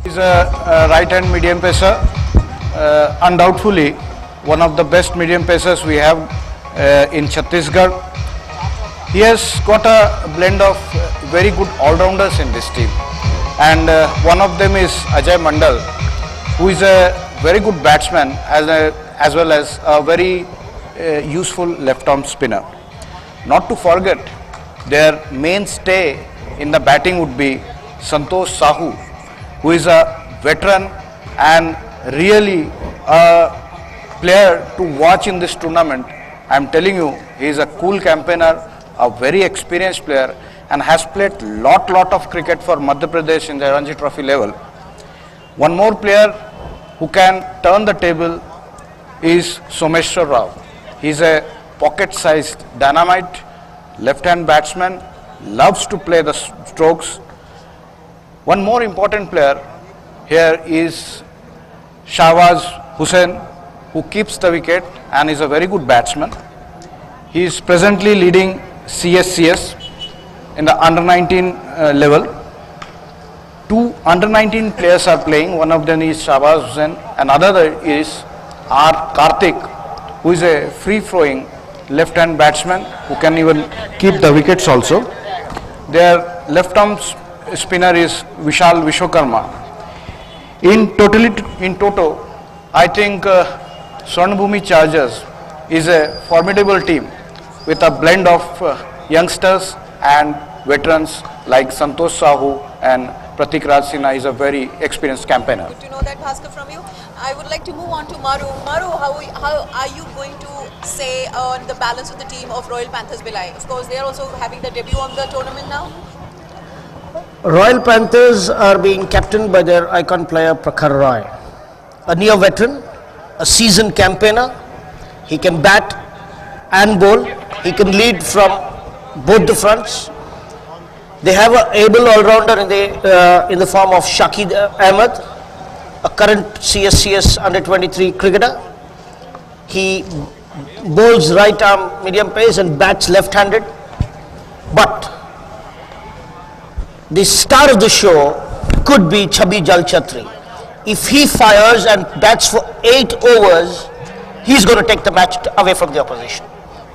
He's a right-hand medium pacer, undoubtedly one of the best medium pacers we have in Chhattisgarh. He has got a blend of very good all-rounders in this team, and one of them is Ajay Mandal, who is a very good batsman as well as a very useful left-arm spinner. Not to forget, their mainstay in the batting would be Santosh Sahu, who is a veteran and really a player to watch in this tournament. I am telling you, he is a cool campaigner, a very experienced player, and has played lot of cricket for Madhya Pradesh in the Ranji Trophy level. One more player who can turn the table is Someshwar Rao. He is a pocket-sized dynamite, left-hand batsman, loves to play the strokes. One more important player here is Shahbaz Hussain, who keeps the wicket and is a very good batsman. He is presently leading CSCS in the under-19 level. Two under-19 players are playing. One of them is Shahbaz Hussain, and another is R. Karthik, who is a free-throwing left-hand batsman who can even keep the wickets also. Their left-arm spinner is Vishal Vishwakarma. In toto, I think Swarnabhumi Chargers is a formidable team with a blend of youngsters and veterans like Santosh Sahu and Pratik Raj Sinha is a very experienced campaigner. Good to know that, Bhaskar, from you. I would like to move on to Maru. Maru, how are you going to say on the balance of the team of Royal Panthers Bhilai? Of course, they are also having the debut on the tournament now. Royal Panthers are being captained by their icon player Prakhar Roy, a near veteran, a seasoned campaigner. He can bat and bowl. He can lead from both the fronts. They have an able all-rounder in the form of Shakib Ahmed, a current CSCS under-23 cricketer. He bowls right-arm medium pace and bats left-handed. But the star of the show could be Chhabi Jalchatri. If he fires and bats for 8 overs, he's going to take the match away from the opposition.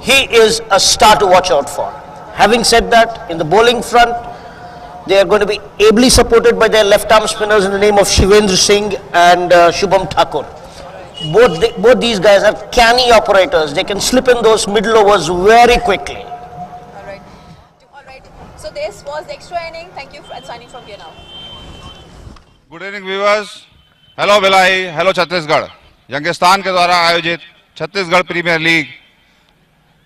He is a star to watch out for. Having said that, in the bowling front, they are going to be ably supported by their left-arm spinners in the name of Shivendra Singh and Shubham Thakur. Both these guys are canny operators. They can slip in those middle overs very quickly. So this was the extra inning. Thank you for signing from here now. Good evening viewers. Hello Bhilai, hello Chhattisgarh. Youngistan के द्वारा आयोजित Chhattisgarh premiere league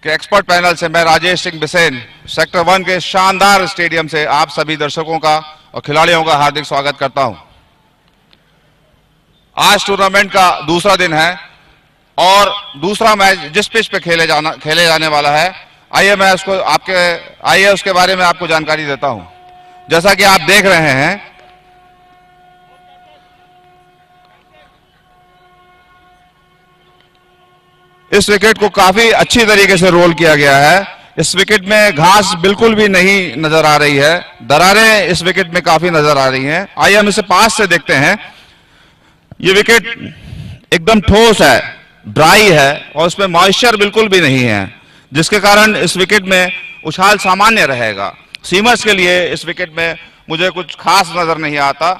के expert panel से मैं Rajesh Singh Bisen sector 1 के शानदार stadium से आप सभी दर्शकों का और खिलाड़ियों का हार्दिक स्वागत करता हूं। आज टूर्नामेंट का दूसरा दिन है और दूसरा मैच जिस पिच पे खेले जाने वाला है, आइए उसके बारे में आपको जानकारी देता हूं। जैसा कि आप देख रहे हैं, इस विकेट को काफी अच्छी तरीके से रोल किया गया है। इस विकेट में घास बिल्कुल भी नहीं नजर आ रही है, दरारें इस विकेट में काफी नजर आ रही हैं। आइए हम इसे पास से देखते हैं। ये विकेट एकदम ठोस है, ड्राई है और उसमें मॉइस्चर बिल्कुल भी नहीं है, जिसके कारण इस विकेट में उछाल सामान्य रहेगा। सीमर्स के लिए इस विकेट में मुझे कुछ खास नजर नहीं आता,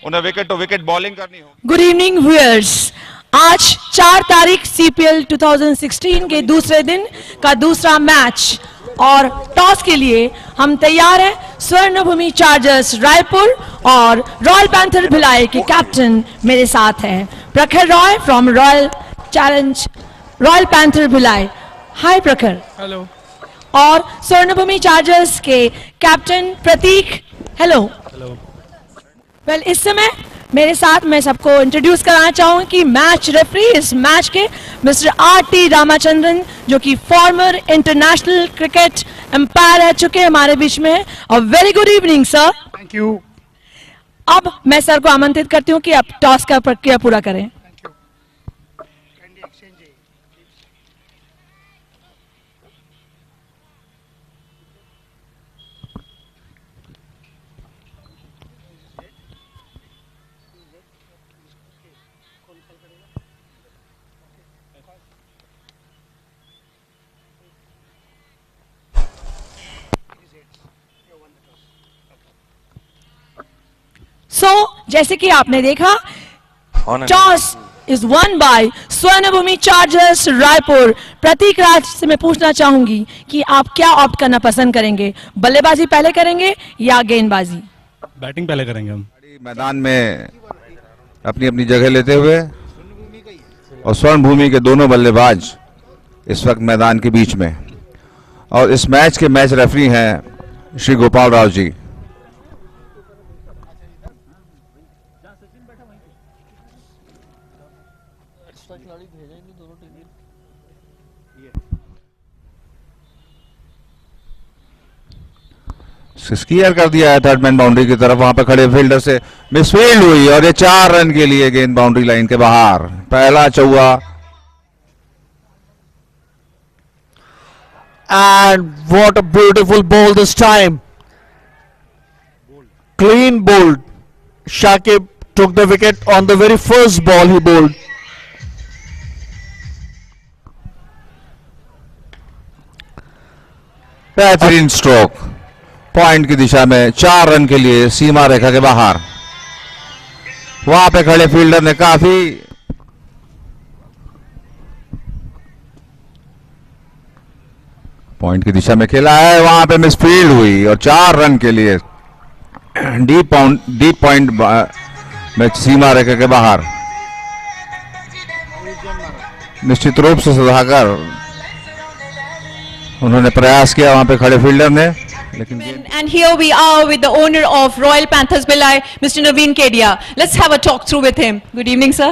उन्हें विकेट टू विकेट बॉलिंग करनी होगी। गुड इवनिंग व्यूअर्स, आज 4 तारीख CPL 2016 के दूसरे दिन का दूसरा मैच और टॉस के लिए हम तैयार हैं। स्वर्णभूमि चार्जर्स रायपुर और रॉयल पैंथर भिलाई के कैप्टन मेरे साथ हैं Prakhar Roy from Royal Panther Bhilai. Hi Prakhar. Hello. और स्वर्णभूमि चार्जर्स के captain Prateek. Hello. Hello. Well, इस समय मेरे साथ मैं सबको इंट्रोड्यूस कराना चाहूंगी कि मैच रेफरी इस मैच के मिस्टर R.T. रामाचंद्रन, जो कि फॉर्मर इंटरनेशनल क्रिकेट एम्पायर रह चुके हैं हमारे बीच में। और very good evening sir. Thank you. अब मैं सर को आमंत्रित करती हूँ कि आप टॉस का प्रक्रिया पूरा करें। जैसे कि आपने देखा, toss is won by Swarnabhoomi chargers Raipur. Prateek Raj से मैं पूछना चाहूंगी कि आप क्या ऑप्ट करना पसंद करेंगे, बल्लेबाजी पहले करेंगे या गेंदबाजी? बैटिंग पहले करेंगे हम। मैदान में अपनी अपनी जगह लेते हुए और स्वर्ण भूमि के दोनों बल्लेबाज इस वक्त मैदान के बीच में, और इस मैच के मैच रेफरी हैं श्री गोपाल राव जी। क्लियर कर दिया है थर्ड मैन बाउंड्री की तरफ, वहां पे खड़े फील्डर से मिसफील्ड हुई और ये 4 रन के लिए गेंद बाउंड्री लाइन के बाहर। पहला चौका। And what a beautiful ball this time. Clean bowled. Shakib took the wicket on the very first ball he bowled. बेहतरीन स्ट्रोक, पॉइंट की दिशा में 4 रन के लिए सीमा रेखा के बाहर। वहां पे खड़े फील्डर ने काफी पॉइंट की दिशा में खेला है, वहां पे मिसफील्ड हुई और 4 रन के लिए डीप पॉइंट में सीमा रेखा के बाहर। निश्चित रूप से सुधाकर उन्होंने प्रयास किया वहां पे खड़े फील्डर ने, लेकिन And here we are with the owner of Royal Panthers Bhilai, Mr. Naveen Kedia. Let's have a talk through with him. Good evening, sir.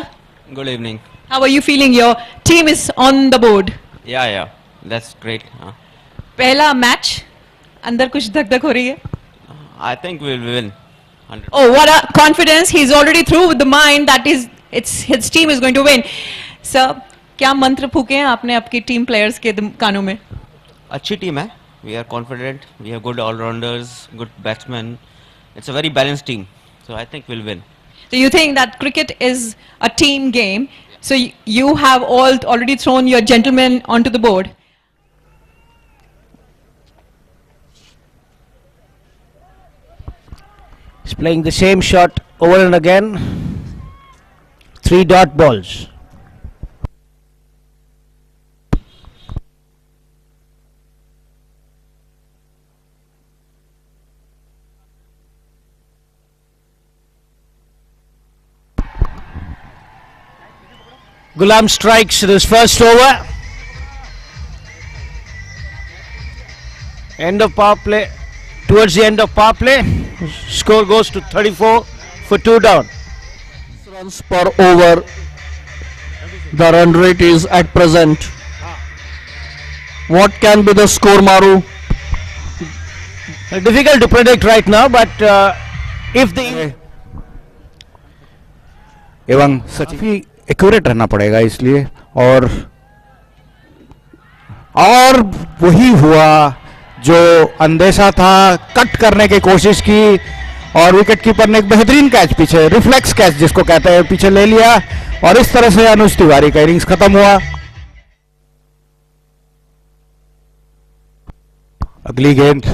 Good evening. How are you feeling? Your team is on the board. Yeah, that's great. पहला match, अंदर कुछ धक धक हो रही है? I think we'll win. 100%. Oh, what a confidence! He's already through with the mind that his team is going to win. Sir, क्या मंत्र फूके हैं आपने आपकी टीम प्लेयर्स के कानों में? अच्छी टीम है. We are confident. We have good all-rounders, good batsmen. It's a very balanced team. So I think we'll win. So you think that cricket is a team game? So you have already thrown your gentlemen onto the board. He's playing the same shot over and again. 3 dot balls. Gulam strikes in his first over. End of power play. Towards the end of power play, score goes to 34 for 2 down. Runs per over. The run rate is at present. What can be the score, Maru? Difficult to predict right now, but if the एवं काफी accurate रहना पड़ेगा इसलिए, और वही हुआ जो अंदेशा था। कट करने की कोशिश की और विकेट कीपर ने एक बेहतरीन कैच, पीछे रिफ्लेक्स कैच जिसको कहते हैं, पीछे ले लिया और इस तरह से अनुज तिवारी का इनिंग्स खत्म हुआ। अगली गेंद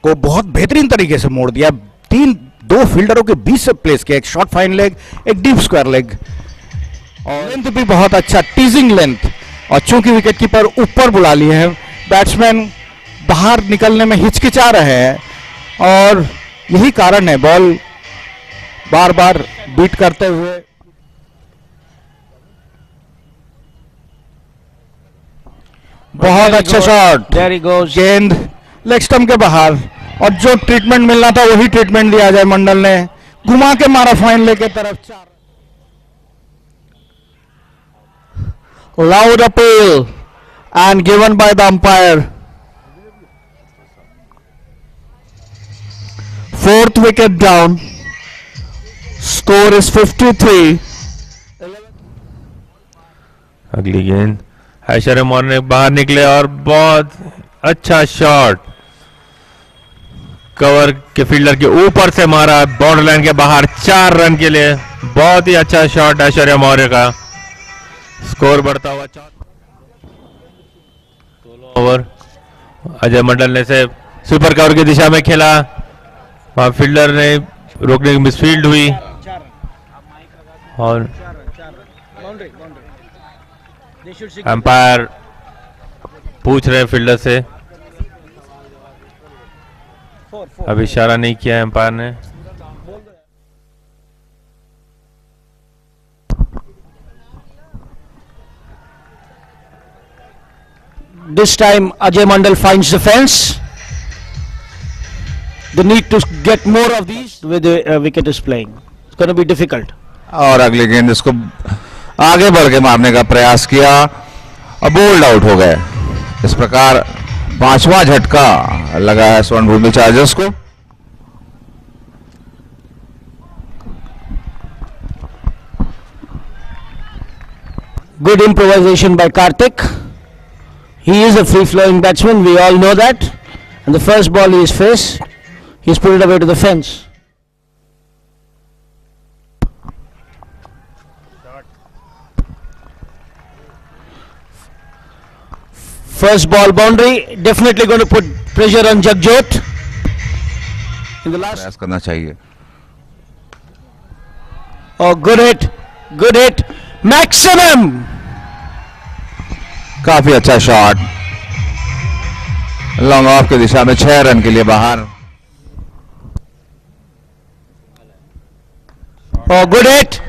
को बहुत बेहतरीन तरीके से मोड़ दिया, 2 फील्डरों के बीच से प्लेस किया, एक शॉर्ट फाइन लेग, एक डीप स्क्वायर लेग, और लेंथ भी बहुत अच्छा, टीजिंग लेंथ। और चूंकि विकेट कीपर ऊपर बुला लिए हैं, बैट्समैन बाहर निकलने में हिचकिचा रहे हैं और यही कारण है बॉल बार बार बीट करते हुए। बहुत अच्छा शॉट, there he goes. गेंद लेग स्टंप के बाहर, और जो ट्रीटमेंट मिलना था वही ट्रीटमेंट दिया अजय मंडल ने। घुमा के मारा फाइन लेके तरफ 4. Loud appeal and given by the umpire. 4th wicket down. Score is 53. अगली गेंद हैशर अमर ने बाहर निकले और बहुत अच्छा शॉट कवर के फील्डर के ऊपर से मारा बाउंड्री लाइन के बाहर 4 रन के लिए. बहुत ही अच्छा शॉट ऐश्वर्या मौर्य का. स्कोर बढ़ता हुआ 4 ओवर. अजय मंडल ने से सुपर कवर की दिशा में खेला. वहां फील्डर ने रोकने की मिसफील्ड हुई और अंपायर पूछ रहे हैं फील्डर से. अब इशारा नहीं किया है अंपायर ने. This time Ajay Mandal finds the fence. They need to get more of these the way the wicket is playing. It's going to be difficult. और अगली गेंद इसको आगे बढ़ के मारने का प्रयास किया और बोल्ड आउट हो गए. इस प्रकार 5वां झटका लगा है स्वर्णभूमि चार्जर्स को. Good improvisation by Karthik. He is a free-flowing batsman. We all know that. And the first ball he is faced, he's put it away to the fence. First ball boundary, definitely going to put pressure on Jagjot. In the last. प्रयास करना चाहिए. Oh, good hit, good hit, maximum. काफी अच्छा shot. Long off की दिशा में 6 run के लिए बाहर. Oh, good hit,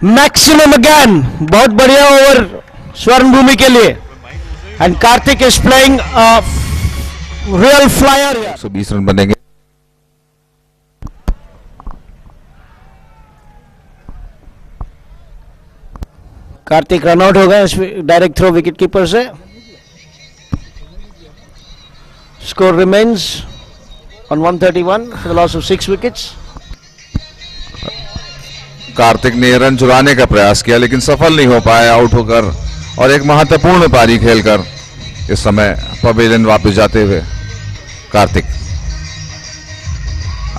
maximum again. बहुत बढ़िया ओवर स्वर्णभूमि के लिए. And Karthik is playing a real flyer here. 120 run बनेंगे. कार्तिक रन आउट हो गए डायरेक्ट थ्रो विकेट कीपर से. Score remains on 131 for the loss of 6 wickets. Kartik ने रन चुराने का प्रयास किया लेकिन सफल नहीं हो पाया आउट होकर और एक महत्वपूर्ण पारी खेलकर इस समय पवेलियन वापस जाते हुए. कार्तिक,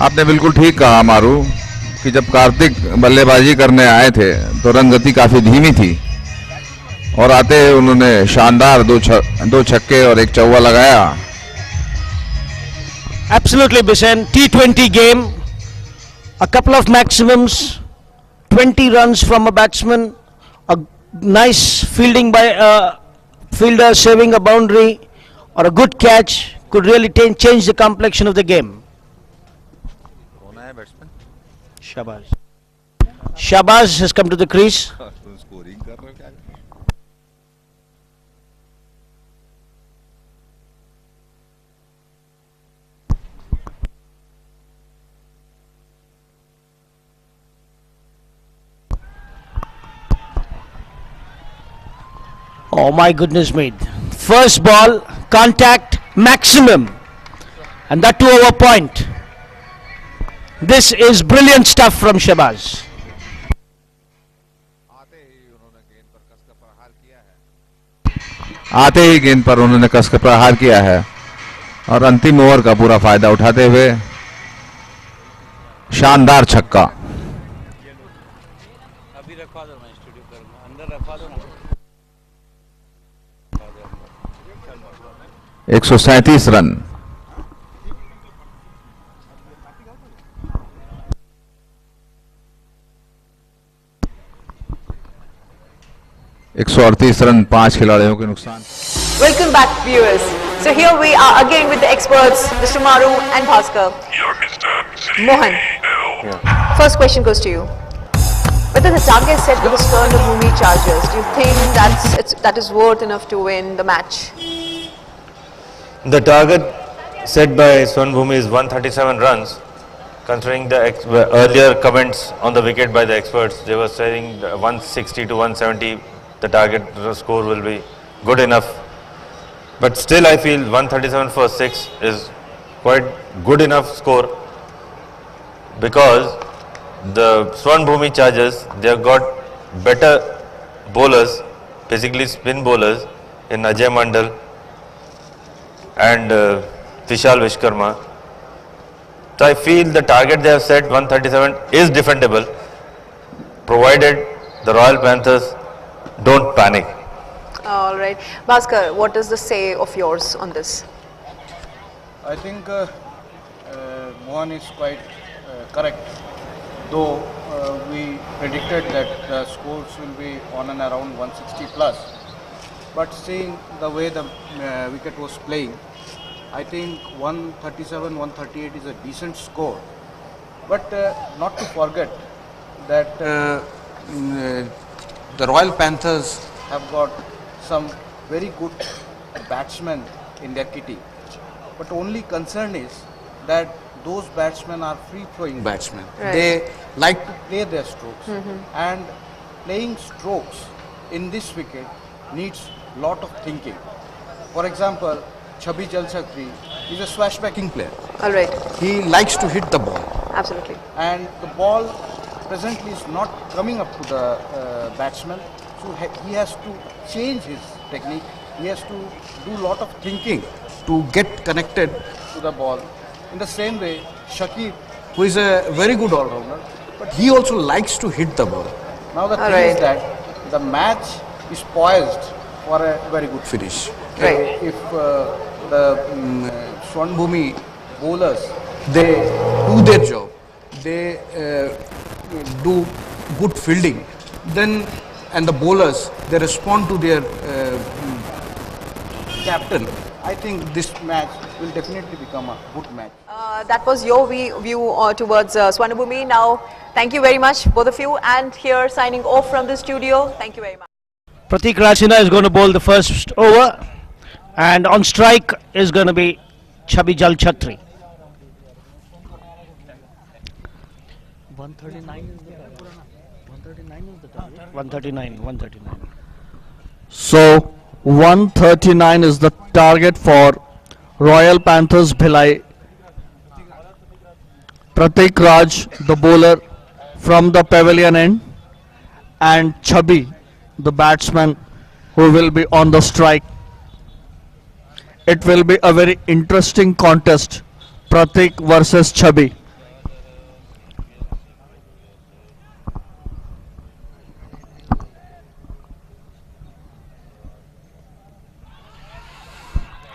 आपने बिल्कुल ठीक कहा मारू कि जब कार्तिक बल्लेबाजी करने आए थे तो रन गति काफी धीमी थी और आते उन्होंने शानदार 2 छक्के और 1 चौका लगाया. Absolutely, Bisen. T20 game, a couple of maximums, 20 runs from a batsman, a nice fielding by a fielder saving a boundary or a good catch could really change the complexion of the game. Shabazz. Shabazz has come to the crease. Oh my goodness me. First ball, contact maximum. And that to over point. This is brilliant stuff from Shabazz. आते ही गेंद पर उन्होंने कसकर प्रहार किया है और अंतिम ओवर का पूरा फायदा उठाते हुए शानदार छक्का. 137 रन. एक 138 रन 5 खिलाड़ियों के नुकसान. Welcome back, viewers. So here we are again with the experts, Mr. Maru and Bhaskar. Mohan, first question goes to you. Whether the target set with the Swarnabhumi Chargers, do you think that is worth enough to win the match? The target set by Swarnabhumi is 137 runs, considering the earlier comments on the wicket by the experts. They were saying 160 to 170, the target score will be good enough. But still I feel 137 for 6 is quite good enough score, because the Swarn Bhumi Chargers, they have got better bowlers, basically spin bowlers in Ajay Mandal and Vishal Vishkarma. So I feel the target they have set, 137, is defendable, provided the Royal Panthers don't panic. All right. Bhaskar, what is the say of yours on this? I think Mohan is quite correct, though we predicted that the scores will be on and around 160 plus. But seeing the way the wicket was playing, I think 137, 138 is a decent score. But not to forget that the Royal Panthers have got some very good batsmen in their kitty. But only concern is that those batsmen are free-flowing batsmen. Right. They like to play their strokes, and playing strokes in this wicket needs lot of thinking. For example, Chhabi Jalchakri is a swashbacking player. All right. He likes to hit the ball, Absolutely. and the ball presently is not coming up to the batsman, so he has to change his technique. He has to do lot of thinking to get connected to the ball. In the same way, Shakib, who is a very good all-rounder, but he also likes to hit the ball. Now the thing is that the match is poised for a very good finish. Right. If the Swarn Bhumi bowlers, they do their job, they do good fielding, then, and the bowlers, they respond to their captain, I think this match will definitely become a good match. That was your view towards Swarnabhumi. Now, thank you very much, both of you. And here, signing off from the studio. Thank you very much. Pratik Rajsingha is going to bowl the first over, and on strike is going to be Chhabi Jalchakri. 139 is the target. 139. So 139 is the target for Royal Panthers Bhilai. Pratik Raj, the bowler from the pavilion end, and Chhabi, the batsman who will be on the strike. It will be a very interesting contest, Pratik versus Chhabi.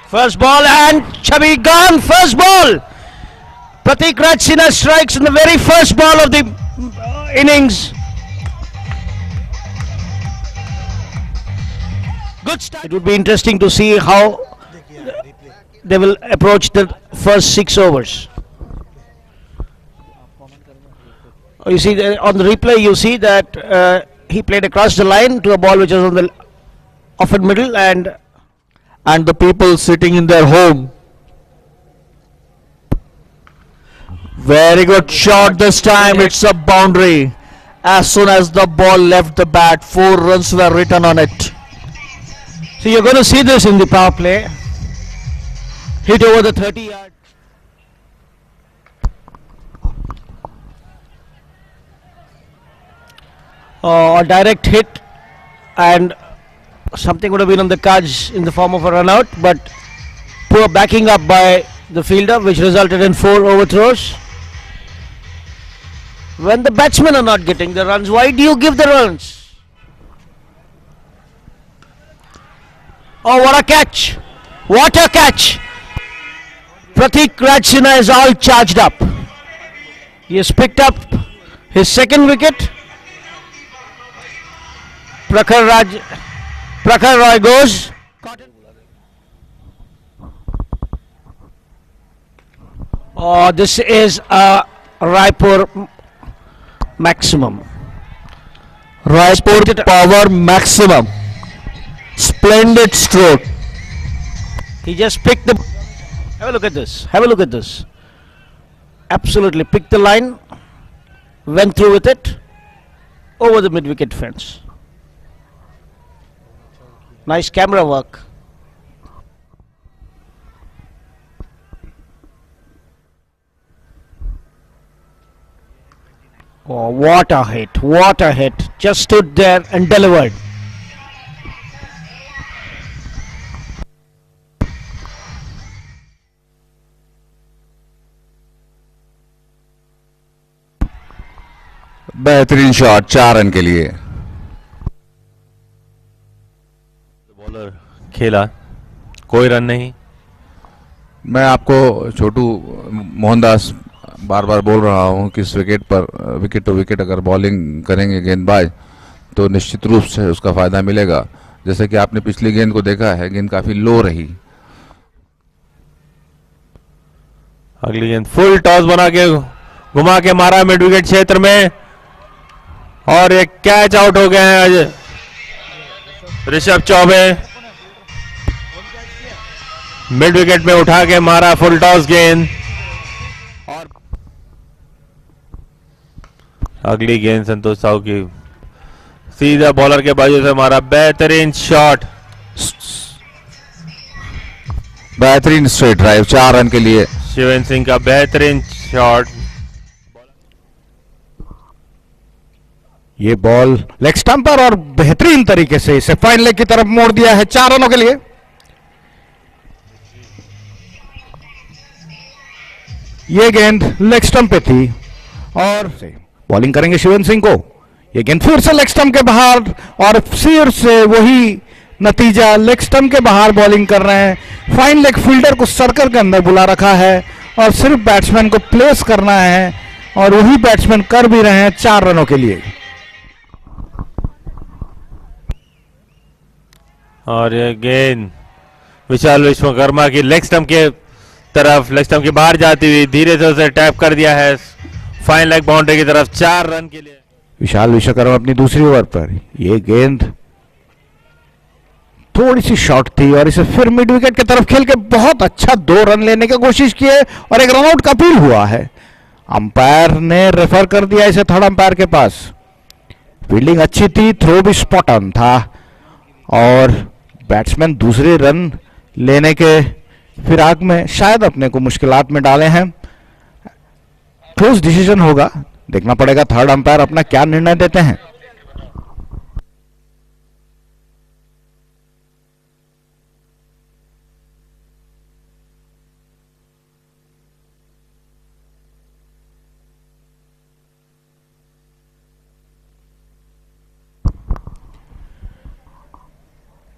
First ball and Chhabi gone. First ball. Pratik Rajsingha strikes in the very first ball of the innings. Good start. It would be interesting to see how they will approach the first 6 overs. You see, on the replay, you see that he played across the line to a ball which was on the off middle, and the people sitting in their home. Very good shot this time. It's a boundary. As soon as the ball left the bat, 4 runs were written on it. So you're going to see this in the power play. Hit over the 30-yard. A direct hit, and something would have been on the cards in the form of a run out, but poor backing up by the fielder, which resulted in 4 overthrows. When the batsmen are not getting the runs, why do you give the runs? Oh, what a catch! What a catch! Pratik Rajsingha is all charged up. He has picked up his second wicket. Prakhar Roy goes. Oh, this is a Raipur maximum. Raipur power maximum. Splendid stroke. He just picked the... Have a look at this. Have a look at this. absolutely picked the line, went through with it over the mid-wicket fence. Nice camera work. Oh, what a hit, what a hit. Just stood there and delivered. बेहतरीन shot 4 run के लिए। Bowler खेला, कोई run नहीं। मैं आपको छोटू मोहनदास बार बार बोल रहा हूं कि इस विकेट पर विकेट टू विकेट अगर बॉलिंग करेंगे गेंदबाज तो निश्चित रूप से उसका फायदा मिलेगा। जैसे कि आपने पिछली गेंद को देखा है, गेंद काफी लो रही। अगली गेंद फुल टॉस बना के घुमा के मारा मिड विकेट क्षेत्र में और एक कैच आउट हो गए हैं आज ऋषभ चौबे। मिड विकेट में उठा के मारा फुल टॉस गेंद और अगली गेंद संतोष साहू की सीधा बॉलर के बाजू से मारा बेहतरीन शॉट, बेहतरीन स्ट्रेट ड्राइव 4 रन के लिए। शिवेंद्र सिंह का बेहतरीन शॉट। ये बॉल लेग स्टंप पर और बेहतरीन तरीके से इसे फाइन लेग की तरफ मोड़ दिया है 4 रनों के लिए। ये गेंद लेग स्टंप पे थी और बॉलिंग करेंगे शिवेंद्र सिंह को। ये गेंद फिर से लेग स्टंप के बाहर और फिर से वही नतीजा, लेग स्टंप के बाहर बॉलिंग कर रहे हैं। फाइन लेग फील्डर को सर्कल के अंदर बुला रखा है और सिर्फ बैट्समैन को प्लेस करना है और वही बैट्समैन कर भी रहे हैं 4 रनों के लिए। और ये गेंद विशाल विश्वकर्मा की लेग स्टंप के तरफ, लेग स्टंप के बाहर जाती हुई धीरे से उसे टैप कर दिया है फाइन लेग बाउंड्री की तरफ 4 रन के लिए। विशाल विश्वकर्मा अपनी दूसरी ओवर पर, यह गेंद थोड़ी सी शॉर्ट थी और इसे फिर मिड विकेट की तरफ खेल के बहुत अच्छा 2 रन लेने की कोशिश किए और एक रनआउट का अपील हुआ है। अंपायर ने रेफर कर दिया इसे थर्ड अंपायर के पास। फील्डिंग अच्छी थी, थ्रो भी स्पॉट ऑन था और बैट्समैन दूसरे रन लेने के फिराक में शायद अपने को मुश्किलात में डाले हैं। क्लोज डिसीजन होगा, देखना पड़ेगा थर्ड अंपायर अपना क्या निर्णय देते हैं।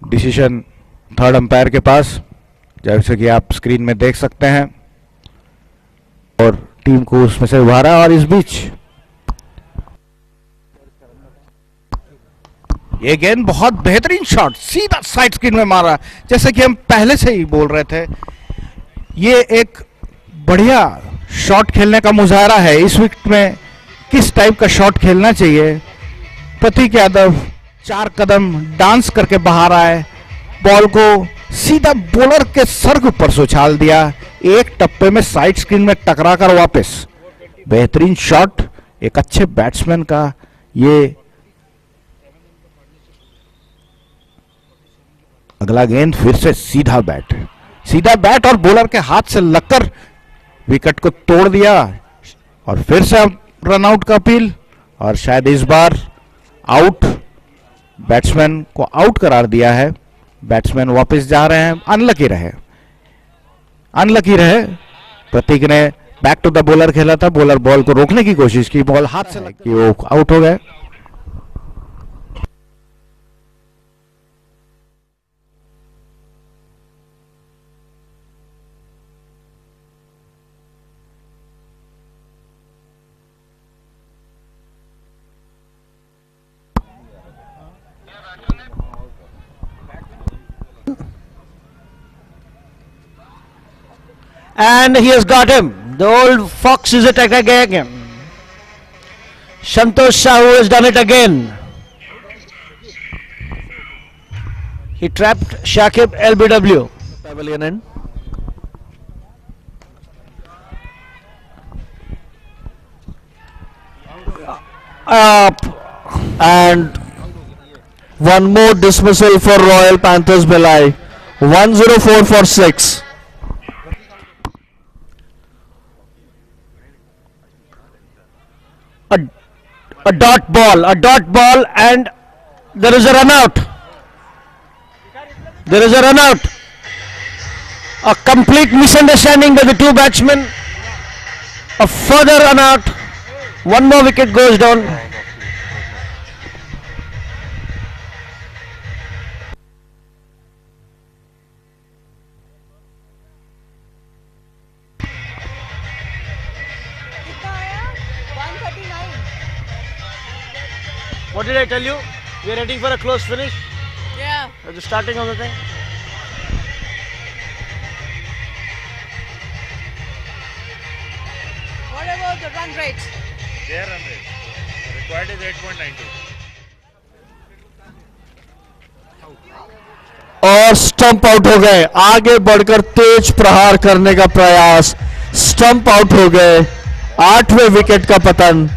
डिसीजन थर्ड अंपायर के पास, जैसे कि आप स्क्रीन में देख सकते हैं, और टीम को उसमें से उभारा। और इस बीच ये गेंद बहुत बेहतरीन शॉट सीधा साइड स्क्रीन में मारा। जैसे कि हम पहले से ही बोल रहे थे, ये एक बढ़िया शॉट खेलने का मुजाहरा है। इस विकेट में किस टाइप का शॉट खेलना चाहिए। प्रतीक यादव 4 कदम डांस करके बाहर आए, बॉल को सीधा बॉलर के सर के ऊपर से उछाल दिया, एक टप्पे में साइड स्क्रीन में टकरा कर वापस। बेहतरीन शॉट एक अच्छे बैट्समैन का। ये अगला गेंद फिर से सीधा बैट और बॉलर के हाथ से लगकर विकेट को तोड़ दिया और फिर से रन आउट का अपील और शायद इस बार आउट, बैट्समैन को आउट करार दिया है। बैट्समैन वापस जा रहे हैं। अनलकी रहे। प्रतीक ने बैक टू द बॉलर खेला था, बॉलर बॉल को रोकने की कोशिश की, बॉल हाथ से लगी, वो आउट हो गए। And he has got him. The old fox is attacking again. Santosh Sahu has done it again. He trapped Shakib LBW. Pavilion end. And one more dismissal for Royal Panthers Bhilai. 104 for 6. A dot ball, and there is a run out. There is a run out. A complete misunderstanding by the two batsmen. A further run out. One more wicket goes down. What did I tell you? We are heading for a close finish. Yeah. At the starting of the thing. What about the run rate? Their run rate. Required is 8.92. और stump out हो गए. आगे बढ़कर तेज प्रहार करने का प्रयास. Stump out हो गए. 8वें विकेट का पतन.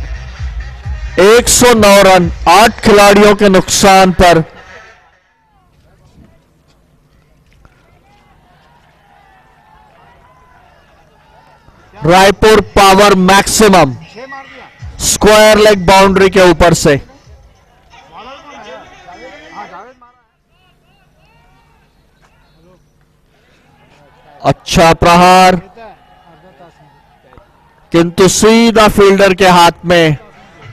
109 रन 8 खिलाड़ियों के नुकसान पर. Raipur power maximum square leg boundary के ऊपर से. अच्छा प्रहार, किंतु सीधा फील्डर के हाथ में.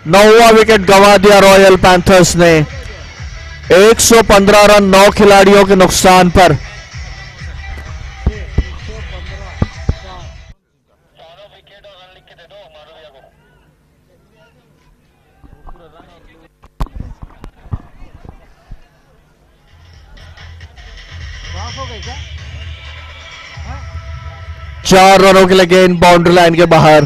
9वां विकेट गंवा दिया रॉयल पैंथर्स ने. 115 रन 9 खिलाड़ियों के नुकसान पर. चार रनों के लिए गेंद बाउंड्री लाइन के बाहर.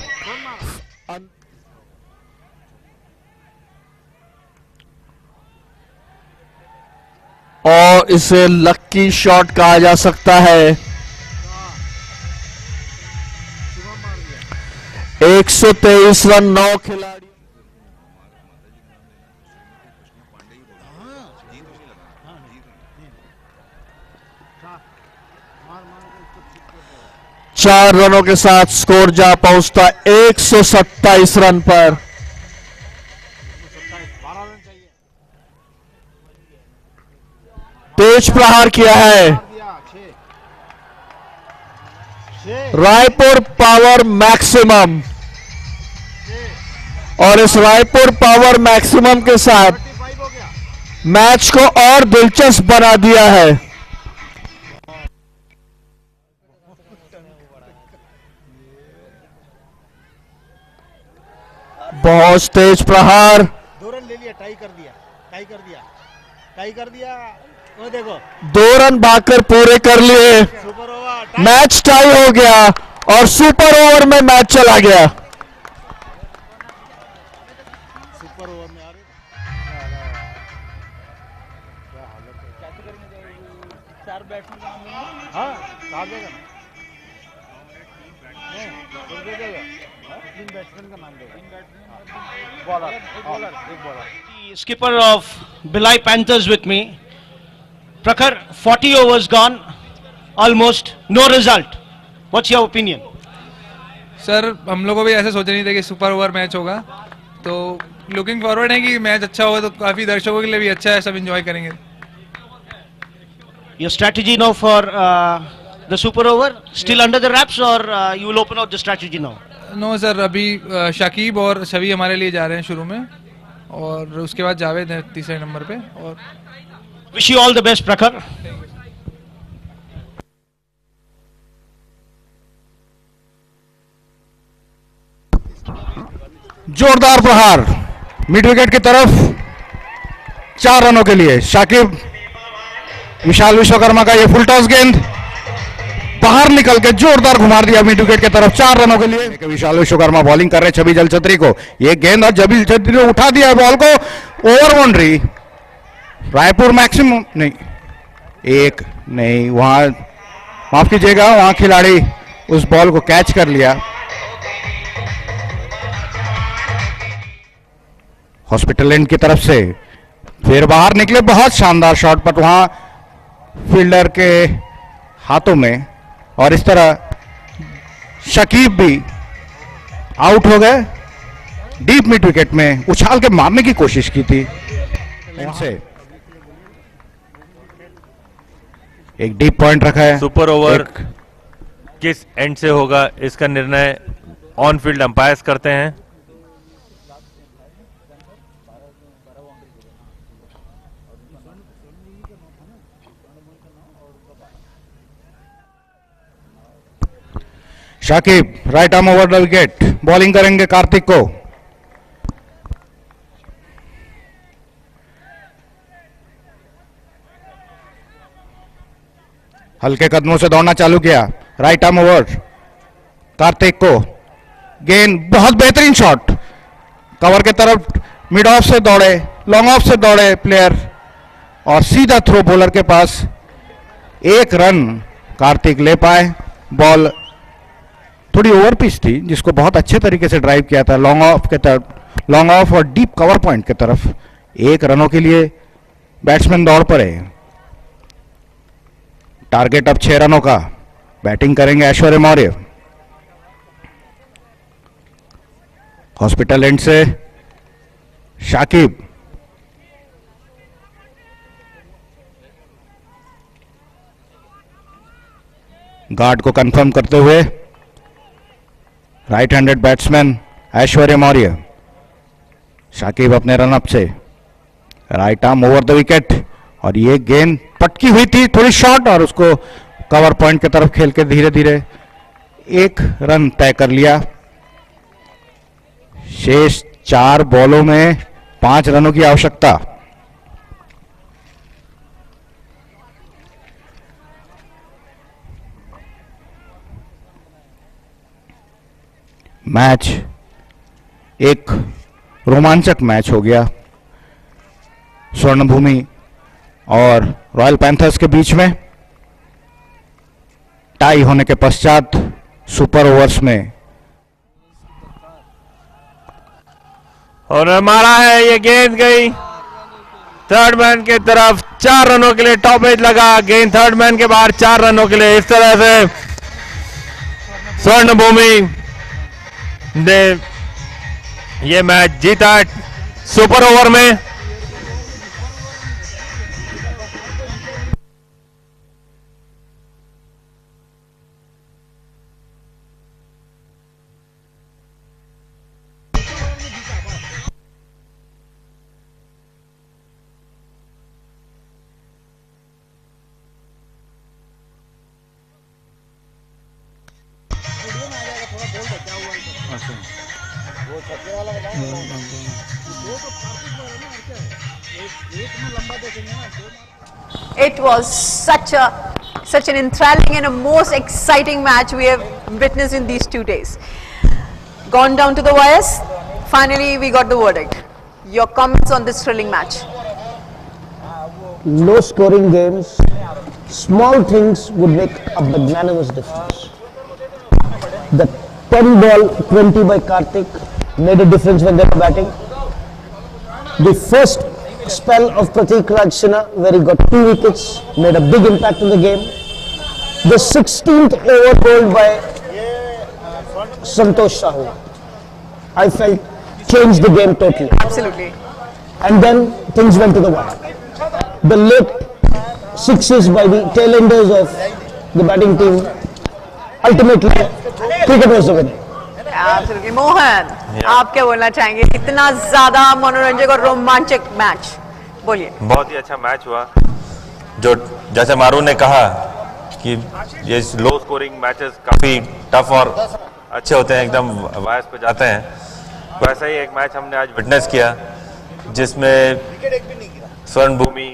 और इसे लक्की शॉट कहा जा सकता है. 123 रन 9 खिलाड़ी. चार रनों के साथ स्कोर जा पहुंचता 127 रन पर. तेज प्रहार किया है रायपुर पावर मैक्सिमम. और इस रायपुर पावर मैक्सिमम के साथ मैच को और दिलचस्प बना दिया है. बहुत तेज प्रहार. 2 रन ले लिया, टाई कर दिया. वो देखो 2 रन भागकर पूरे कर लिए. सुपर ओवर, मैच टाई हो गया और सुपर ओवर में मैच चला गया. सुपर ओवर में आ रहे चार बैट्समैन. हाँ कहा देगा ना. 3 बैट्समैन का नाम देगा. Bowler. Skipper of Bhilai Panthers with me. Prakhar, 40 overs gone, almost no result. What's your opinion? Sir हम लोगों को भी ऐसे सोचा नहीं था कि सुपर ओवर मैच होगा, तो लुकिंग फॉरवर्ड है कि मैच अच्छा होगा तो काफी दर्शकों के लिए भी अच्छा है, सब एंजॉय करेंगे. Your strategy now for the super over still under the wraps, or you will open out the strategy now? No sir, अभी शाकिब और छवि हमारे लिए जा रहे हैं शुरू में, और उसके बाद जावेद है तीसरे नंबर पे. और Wish you all the best, Prakhar. जोरदार प्रहार मिड विकेट की तरफ. 4 रनों के लिए शाकिब. विशाल विश्वकर्मा का ये फुल टॉस गेंद बाहर निकल के जोरदार घुमा दिया मिड विकेट की तरफ. 4 रनों के लिए. विशाल विश्वकर्मा बॉलिंग कर रहे छवि जलछत्री को. ये गेंद और छवि जलछत्री ने उठा दिया बॉल को. Over boundary. रायपुर मैक्सिमम नहीं, एक नहीं, वहां माफ कीजिएगा, वहां खिलाड़ी उस बॉल को कैच कर लिया. हॉस्पिटल एंड की तरफ से फिर बाहर निकले, बहुत शानदार शॉट, पर वहां फील्डर के हाथों में, और इस तरह शकीब भी आउट हो गए। डीप मिड विकेट में उछाल के मारने की कोशिश की थी, इनसे एक डीप पॉइंट रखा है। सुपर ओवर किस एंड से होगा इसका निर्णय ऑन फील्ड अंपायर्स करते हैं। Shakib right arm over the wicket, bowling करेंगे कार्तिक को। हल्के कदमों से दौड़ना चालू किया, राइट आर्म ओवर कार्तिक को, गेंद, बहुत बेहतरीन शॉट, कवर के तरफ मिड ऑफ से दौड़े, लॉन्ग ऑफ से दौड़े प्लेयर, और सीधा थ्रो बॉलर के पास। एक रन कार्तिक ले पाए। बॉल थोड़ी ओवर पिच थी, जिसको बहुत अच्छे तरीके से ड्राइव किया था लॉन्ग ऑफ के तरफ, लॉन्ग ऑफ और डीप कवर पॉइंट की तरफ। एक रनों के लिए बैट्समैन दौड़ पड़े। टारगेट अब 6 रनों का। बैटिंग करेंगे ऐश्वर्य मौर्य। हॉस्पिटल एंड से शाकिब, गार्ड को कंफर्म करते हुए राइट हैंडेड बैट्समैन ऐश्वर्य मौर्य। शाकिब अपने रनअप से right arm over the wicket, और ये गेंद पटकी हुई थी थोड़ी शॉर्ट, और उसको कवर पॉइंट की तरफ खेल के धीरे धीरे एक रन तय कर लिया। शेष 4 बॉलों में 5 रनों की आवश्यकता। मैच एक रोमांचक मैच हो गया स्वर्णभूमि और रॉयल पैंथर्स के बीच में। टाई होने के पश्चात सुपर ओवर्स में और मारा है, ये गेंद गई थर्ड मैन के तरफ। 4 रनों के लिए टॉप एज लगा, गेंद थर्ड मैन के बाहर 4 रनों के लिए। इस तरह से स्वर्णभूमि ने ये मैच जीता सुपर ओवर में। It was such an enthralling and a most exciting match we have witnessed in these 2 days. Gone down to the wires. Finally, we got the verdict. Your comments on this thrilling match? Low scoring games, small things would make a magnanimous difference. The 10 ball 20 by Karthik made a difference when they were batting. The first spell of Pratik Raj Sinha, where he got 2 wickets, made a big impact in the game. The 16th over bowled by Santosh Sahu, I felt changed the game totally. Absolutely. And then things went to the wire. The late sixes by the tailenders of the batting team, ultimately cricket was the winner. Absolutely. Mohan, आप क्या बोलना चाहेंगे? इतना ज्यादा मनोरंजक और रोमांचक match, बोलिए। बहुत ही अच्छा मैच हुआ। जो जैसे मारू ने कहा कि ये लो स्कोरिंग मैचेस काफी टफ और अच्छे होते हैं, एकदम वायर्स पे जाते हैं। वैसा ही एक मैच हमने आज विटनेस किया, जिसमें स्वर्णभूमि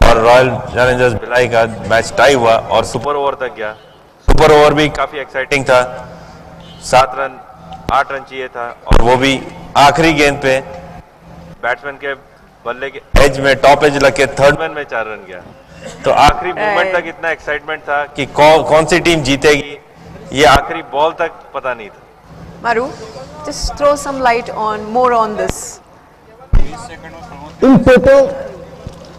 और रॉयल चैलेंजर्स भिलाई का मैच टाई हुआ और सुपर ओवर तक गया। सुपर ओवर भी काफी एक्साइटिंग था। 7 रन 8 रन चाहिए था, और वो भी आखिरी गेंद पे बैट्समैन के बल्ले के एज में टॉप एज लग के थर्ड मैन में 4 रन गया। तो आखिरी मोमेंट तक इतना एक्साइटमेंट था कि कौन सी टीम जीतेगी, ये आखिरी बॉल तक पता नहीं था। Maru, just throw some light on more on this. In total,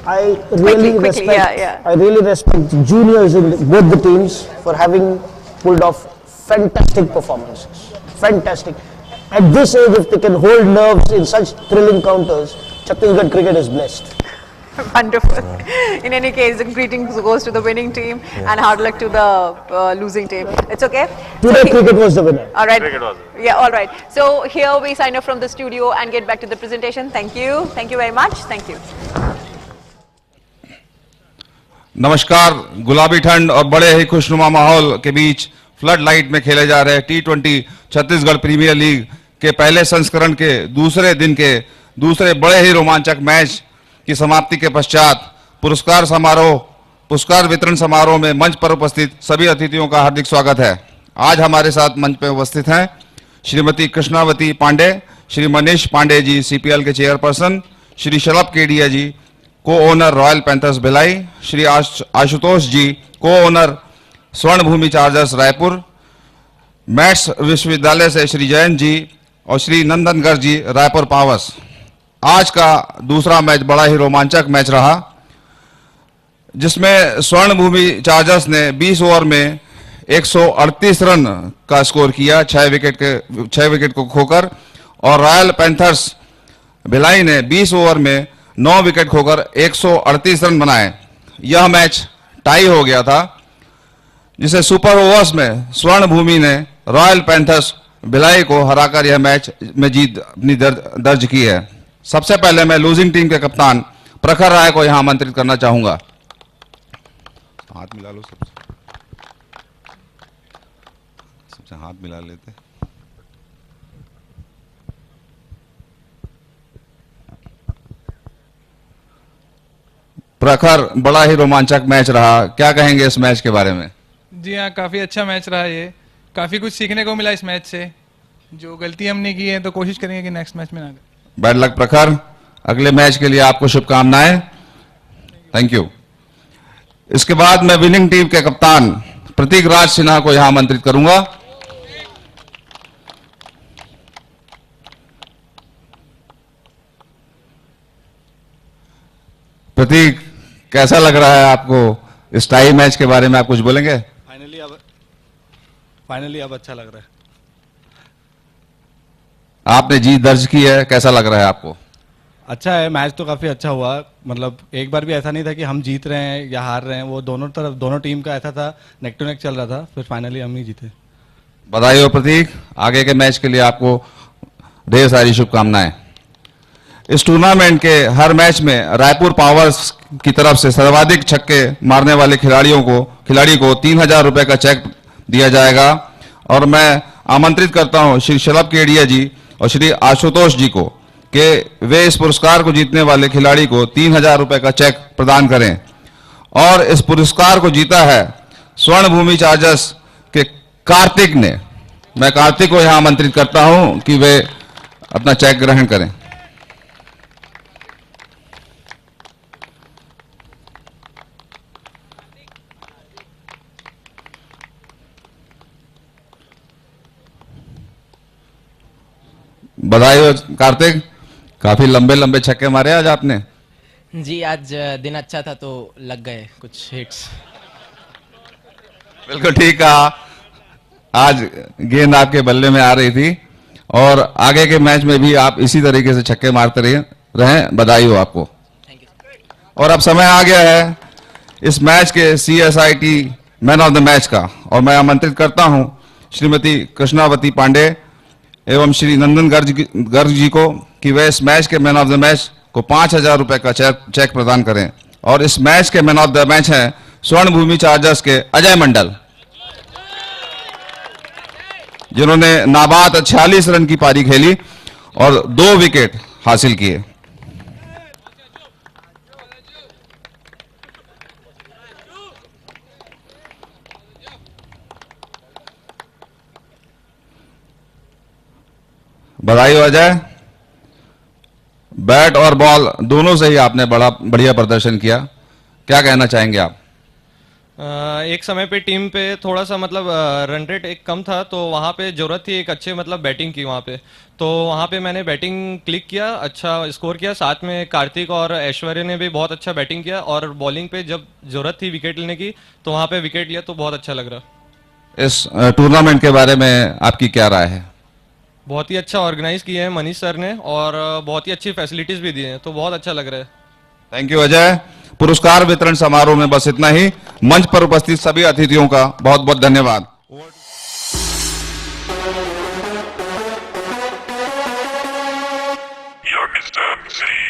I really Quickly, respect. yeah. I really respect juniors in both the teams for having pulled off fantastic performances. Fantastic. At this age, if they can hold nerves in such thrilling counters, Chhattisgarh cricket is blessed. Wonderful. In any case, the greetings goes to the winning team and hard luck to the losing team. It's okay. Today, cricket was the winner. All right. Yeah, all right. So here we sign off from the studio and get back to the presentation. Thank you. Thank you very much. Thank you. नमस्कार। गुलाबी ठंड और बड़े ही खुशनुमा माहौल के बीच flood light में खेले जा रहे T20 छत्तीसगढ़ प्रीमियर लीग के पहले संस्करण के दूसरे दिन के दूसरे बड़े ही रोमांचक मैच की समाप्ति के पश्चात पुरस्कार वितरण समारोह में मंच पर उपस्थित सभी अतिथियों का हार्दिक स्वागत है। आज हमारे साथ मंच पर उपस्थित हैं श्रीमती कृष्णावती पांडे, श्री मनीष पांडे जी CPL के chairperson, Shri Shalabh Kedia ji co owner Royal Panthers Bhilai, Shri Ashutosh ji co owner स्वर्ण भूमि चार्जर्स रायपुर, मैथ्स विश्वविद्यालय से श्री जयंत जी और श्री नंदनगढ़ जी रायपुर पावर्स। आज का दूसरा मैच बड़ा ही रोमांचक मैच रहा, जिसमें स्वर्ण भूमि चार्जर्स ने 20 ओवर में 138 रन का स्कोर किया 6 विकेट को खोकर, और रॉयल पैंथर्स भिलाई ने 20 ओवर में 9 विकेट खोकर 138 रन बनाए। यह मैच टाई हो गया था, जिसे सुपर ओवर्स में स्वर्ण भूमि ने रॉयल पैंथर्स भिलाई को हराकर यह मैच में जीत अपनी दर्ज की है। सबसे पहले मैं लूजिंग टीम के कप्तान प्रखर राय को यहां आमंत्रित करना चाहूंगा। हाथ मिला लो, सबसे हाथ मिला लेते। प्रखर, बड़ा ही रोमांचक मैच रहा, क्या कहेंगे इस मैच के बारे में? जी हाँ, काफ़ी अच्छा मैच रहा ये, काफ़ी कुछ सीखने को मिला इस मैच से। जो गलती हमने की है तो कोशिश करेंगे कि नेक्स्ट मैच में ना करें। बैड लक प्रखर, अगले मैच के लिए आपको शुभकामनाएं। Thank you. इसके बाद मैं विनिंग टीम के कप्तान प्रतीक राज सिन्हा को यहां आमंत्रित करूंगा। प्रतीक, कैसा लग रहा है आपको इस टाई मैच के बारे में? आप कुछ बोलेंगे? फाइनली अब अच्छा लग रहा है। आपने जीत दर्ज की है, कैसा लग रहा है आपको? अच्छा है, मैच तो काफी अच्छा हुआ। मतलब एक बार भी ऐसा नहीं था कि हम जीत रहे हैं या हार रहे हैं, वो दोनों टीम का ऐसा था, नेक टू नेक चल रहा था, फिर फाइनली हम ही जीते। बधाई हो प्रतीक, आगे के मैच के लिए आपको ढेर सारी शुभकामनाएं। इस टूर्नामेंट के हर मैच में रायपुर पावर्स की तरफ से सर्वाधिक छक्के मारने वाले खिलाड़ी को 3000 रुपए का चेक दिया जाएगा, और मैं आमंत्रित करता हूं श्री शलभ केडिया जी और श्री आशुतोष जी को कि वे इस पुरस्कार को जीतने वाले खिलाड़ी को 3000 रुपए का चेक प्रदान करें। और इस पुरस्कार को जीता है स्वर्ण भूमि चार्जर्स के कार्तिक ने। मैं कार्तिक को यहां आमंत्रित करता हूं कि वे अपना चेक ग्रहण करें। बधाई हो कार्तिक, काफी लंबे लंबे छक्के मारे आज आपने। जी, आज दिन अच्छा था तो लग गए कुछ हिट्स। बिल्कुल ठीक कहा, आज गेंद आपके बल्ले में आ रही थी, और आगे के मैच में भी आप इसी तरीके से छक्के मारते रहें। बधाई हो आपको। और अब समय आ गया है इस मैच के CSIT man of the match का, और मैं आमंत्रित करता हूं श्रीमती कृष्णावती पांडे एवं श्री नंदनगढ़ जी को कि वे इस मैच के मैन ऑफ द मैच को 5000 रुपए का चेक प्रदान करें। और इस मैच के मैन ऑफ द मैच हैं स्वर्ण भूमि चार्जर्स के अजय मंडल, जिन्होंने नाबाद 46 रन की पारी खेली और 2 विकेट हासिल किए। बधाई हो अजय, बैट और बॉल दोनों से ही आपने बड़ा बढ़िया प्रदर्शन किया, क्या कहना चाहेंगे आप? एक समय पे टीम पे थोड़ा सा मतलब रन रेट एक कम था, तो वहाँ पे ज़रूरत थी एक अच्छे मतलब बैटिंग की वहाँ पे, तो वहाँ पे मैंने बैटिंग क्लिक किया, अच्छा स्कोर किया। साथ में कार्तिक और ऐश्वर्य ने भी बहुत अच्छा बैटिंग किया, और बॉलिंग पे जब ज़रूरत थी विकेट लेने की तो वहाँ पे विकेट लिया, तो बहुत अच्छा लग रहा। इस टूर्नामेंट के बारे में आपकी क्या राय है? बहुत ही अच्छा ऑर्गेनाइज किया है मनीष सर ने, और बहुत ही अच्छी फैसिलिटीज़ भी दी हैं, तो बहुत अच्छा लग रहा है। Thank you Ajay. पुरस्कार वितरण समारोह में बस इतना ही। मंच पर उपस्थित सभी अतिथियों का बहुत बहुत धन्यवाद। You're Mr. MC.